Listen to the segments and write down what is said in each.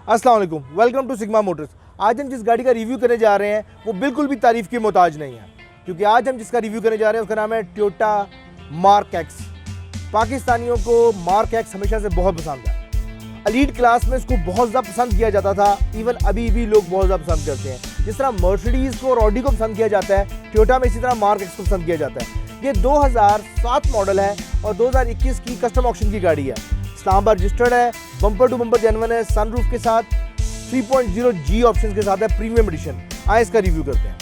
अस्सलाम वालेकुम, welcome to sigma Motors. आज हम जिस गाड़ी का रिव्यू करने जा रहे हैं वो बिल्कुल भी तारीफ़ की मोहताज नहीं है, क्योंकि आज हम जिसका रिव्यू करने जा रहे हैं उसका नाम है टोयोटा मार्क एक्स। पाकिस्तानियों को मार्क एक्स हमेशा से बहुत पसंद है। एलीट क्लास में इसको बहुत ज़्यादा पसंद किया जाता था, इवन अभी भी लोग बहुत ज़्यादा पसंद करते हैं। जिस तरह मर्सिडीज़ को और ऑडी को पसंद किया जाता है, टोयोटा में इसी तरह मार्क एक्स को पसंद किया जाता है। ये 2007 मॉडल है और 2021 की कस्टम ऑक्शन की गाड़ी है। इस्लामाबाद रजिस्टर्ड है, बम्पर टू बम्पर जेन्युइन है, सनरूफ के साथ 3.0G ऑप्शन के साथ है, प्रीमियम एडिशन। आए इसका रिव्यू करते हैं।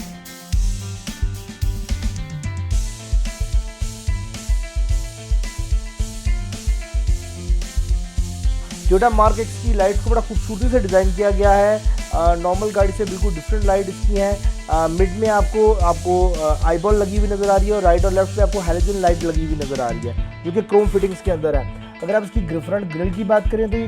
टोयोटा मार्क एक्स की लाइट्स को बड़ा खूबसूरती से डिज़ाइन किया गया है। नॉर्मल गाड़ी से बिल्कुल डिफरेंट लाइट इसकी है। मिड में आपको आईबॉल लगी हुई नज़र आ रही है और राइट और लेफ्ट पे आपको हैलोजन लाइट लगी हुई नज़र आ रही है, जो कि क्रोम फिटिंग्स के अंदर है। अगर आप इसकी फ्रंट ग्रिल की बात करें तो ये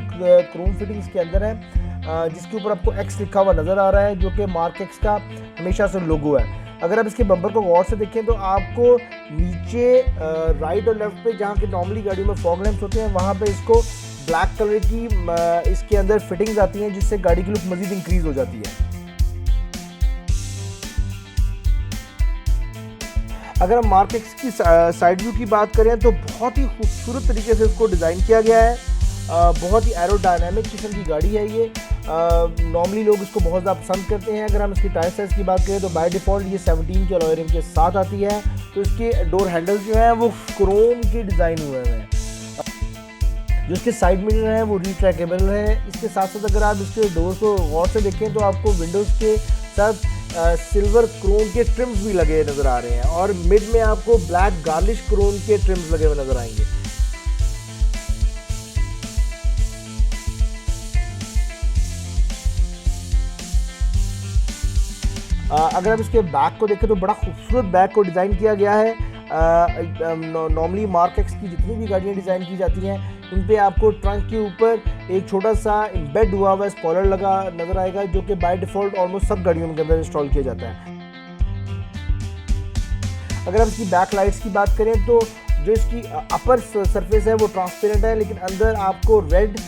क्रोम फिटिंग्स के अंदर है, जिसके ऊपर आपको एक्स लिखा हुआ नज़र आ रहा है, जो कि मार्क एक्स का हमेशा से लोगो है। अगर आप इसके बम्पर को गौर से देखें तो आपको नीचे राइट और लेफ्ट पे, जहाँ के नॉर्मली गाड़ियों में फॉग लैंप्स होते हैं, वहाँ पे इसको ब्लैक कलर की इसके अंदर फिटिंग्स आती हैं, जिससे गाड़ी की लुक मज़ीद इंक्रीज़ हो जाती है। अगर हम मार्क एक्स की साइड व्यू की बात करें तो बहुत ही खूबसूरत तरीके से इसको डिज़ाइन किया गया है। बहुत ही एरोडायनामिक किस्म की गाड़ी है ये। नॉर्मली लोग इसको बहुत ज़्यादा पसंद करते हैं। अगर हम इसकी टायर साइज़ की बात करें तो बाय डिफ़ॉल्ट ये 17 के अलॉय रिम के साथ आती है। तो इसके डोर हैंडल्स जो हैं वो क्रोम के डिज़ाइन हुए हैं। जो इसके साइड मिरर हैं वो रिट्रैकेबल है। इसके साथ साथ अगर आप इसके डोर को गौर से देखें तो आपको विंडोज़ के साथ सिल्वर क्रोम के ट्रिम्स भी लगे नज़र आ रहे हैं और मिड में आपको ब्लैक गार्लिश क्रोम के ट्रिम्स लगे हुए नज़र आएंगे। अगर आप इसके बैक को देखें तो बड़ा खूबसूरत बैक को डिज़ाइन किया गया है। नॉर्मली मार्क एक्स की जितनी भी गाड़ियाँ डिज़ाइन की जाती हैं उन पे आपको ट्रंक के ऊपर एक छोटा सा एम्बेड हुआ हुआ स्पॉइलर लगा नज़र आएगा, जो कि बाय डिफ़ॉल्ट ऑलमोस्ट सब गाड़ियों के अंदर इंस्टॉल किया जाता है। अगर हम इसकी बैक लाइट्स की बात करें तो जो इसकी अपर सरफेस है वो ट्रांसपेरेंट है, लेकिन अंदर आपको रेड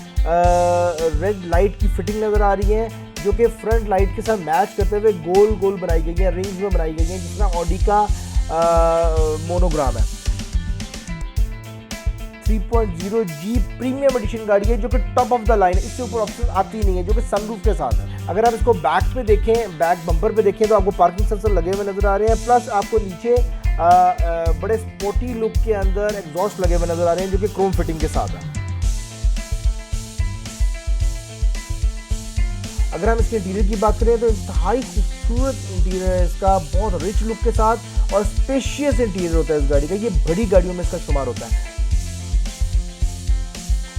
लाइट की फिटिंग नज़र आ रही है, जो कि फ्रंट लाइट के साथ मैच करते हुए गोल गोल बनाई गई है, रिंग्स में बनाई गई है, जिस तरह ऑडी का मोनोग्राम है। 3.0G प्रीमियम एडिशन गाड़ी है, जो कि टॉप ऑफ द लाइन है। इससे ऊपर ऑप्शन आती नहीं है, जो कि सनरूफ के साथ है। अगर आप इसको बैक पे देखें, बैक बम्पर पे देखें तो आपको पार्किंग सेंसर लगे हुए नजर आ रहे हैं, प्लस आपको नीचे बड़े स्पोर्टी लुक के अंदर एग्जॉस्ट लगे हुए नजर आ रहे हैं, जो कि क्रोम फिटिंग के साथ है। अगर हम इसके इंटीरियर की बात करें तो इंतहाई खूबसूरत इंटीरियर है इसका, बहुत रिच लुक के साथ, और स्पेशियस इंटीरियर होता है इस गाड़ी का। ये बड़ी गाड़ियों में इसका शुमार होता है।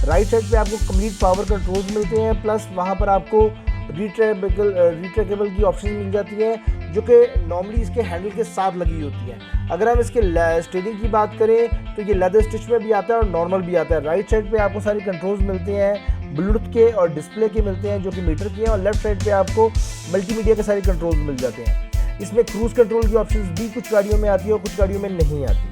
राइट साइड पे आपको कंप्लीट पावर कंट्रोल्स मिलते हैं, प्लस वहाँ पर आपको रिट्रैकेबल की ऑप्शन मिल जाती है, जो कि नॉर्मली इसके हैंडल के साथ लगी होती है। अगर हम इसके स्टीयरिंग की बात करें तो ये लेदर स्टिच में भी आता है और नॉर्मल भी आता है। राइट साइड पे आपको सारी कंट्रोल्स मिलते हैं, ब्लूटूथ के और डिस्प्ले के मिलते हैं, जो कि मीटर के हैं, और लेफ्ट साइड पे आपको मल्टीमीडिया के सारे कंट्रोल्स मिल जाते हैं। इसमें क्रूज कंट्रोल की ऑप्शंस भी कुछ गाड़ियों में आती है और कुछ गाड़ियों में नहीं आती।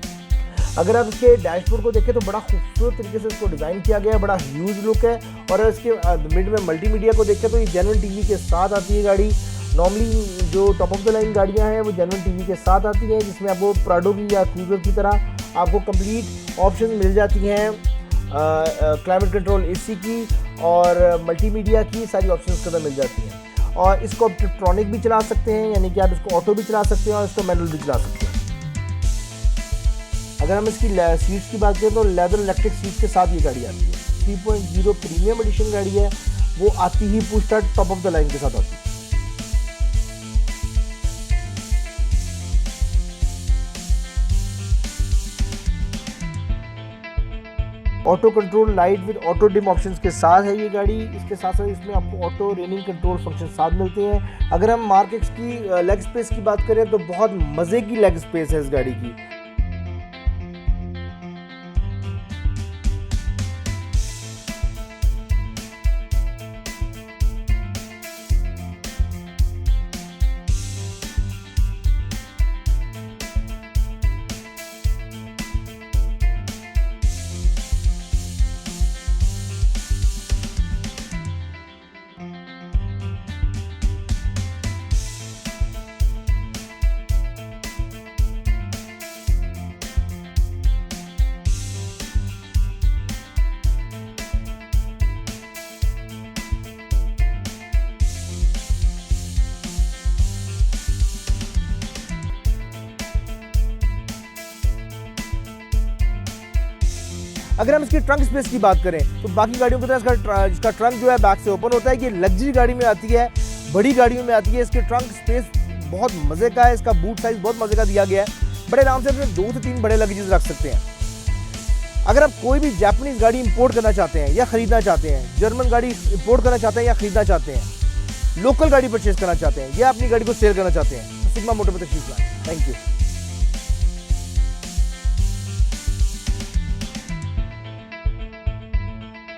अगर आप इसके डैशबोर्ड को देखें तो बड़ा खूबसूरत तरीके से इसको डिज़ाइन किया गया है, बड़ा ह्यूज लुक है। और इसके मिड में मल्टीमीडिया को देखें तो ये जेन्युइन टीवी के साथ आती है गाड़ी। नॉर्मली जो टॉप ऑफ द लाइन गाड़ियां हैं वो जेन्युइन टीवी के साथ आती हैं, जिसमें आपको प्राडो की या क्रूजर की तरह आपको कंप्लीट ऑप्शन मिल जाती हैं। क्लाइमेट कंट्रोल, एसी की और मल्टीमीडिया की सारी ऑप्शंस कदम मिल जाती हैं। और इसको आप इलेक्ट्रॉनिक भी चला सकते हैं, यानी कि आप इसको ऑटो भी चला सकते हैं और इसको मैनुअल भी चला सकते हैं। अगर हम इसकी सीट्स की बात करें तो लेदर इलेक्ट्रिक सीट्स के साथ ये गाड़ी आती है। 3.0 प्रीमियम एडिशन गाड़ी है, वो आती ही push start top of the line के साथ आती है। Auto control light with auto dim options के साथ है ये गाड़ी। इसके साथ साथ इसमें आपको ऑटो रेनिंग कंट्रोल फंक्शन साथ मिलते हैं। अगर हम मार्क एक्स की लेग स्पेस की बात करें तो बहुत मज़े की लेग स्पेस है इस गाड़ी की। अगर हम इसकी ट्रंक स्पेस की बात करें तो बाकी गाड़ियों की तरह इसका ट्रंक जो है बैक से ओपन होता है। कि लग्जरी गाड़ी में आती है, बड़ी गाड़ियों में आती है। इसके ट्रंक स्पेस बहुत मज़े का है, इसका बूट साइज बहुत मज़े का दिया गया है। बड़े आराम से अपने 2 से 3 बड़े लगेजेस रख सकते हैं। अगर आप कोई भी जापानीज गाड़ी इंपोर्ट करना चाहते हैं या ख़रीदना चाहते हैं, जर्मन गाड़ी इंपोर्ट करना चाहते हैं या ख़रीदना चाहते हैं, लोकल गाड़ी परचेज करना चाहते हैं या अपनी गाड़ी को सेल करना चाहते हैं, तो सिग्मा मोटर पर तशरीफ लाएं। Thank you.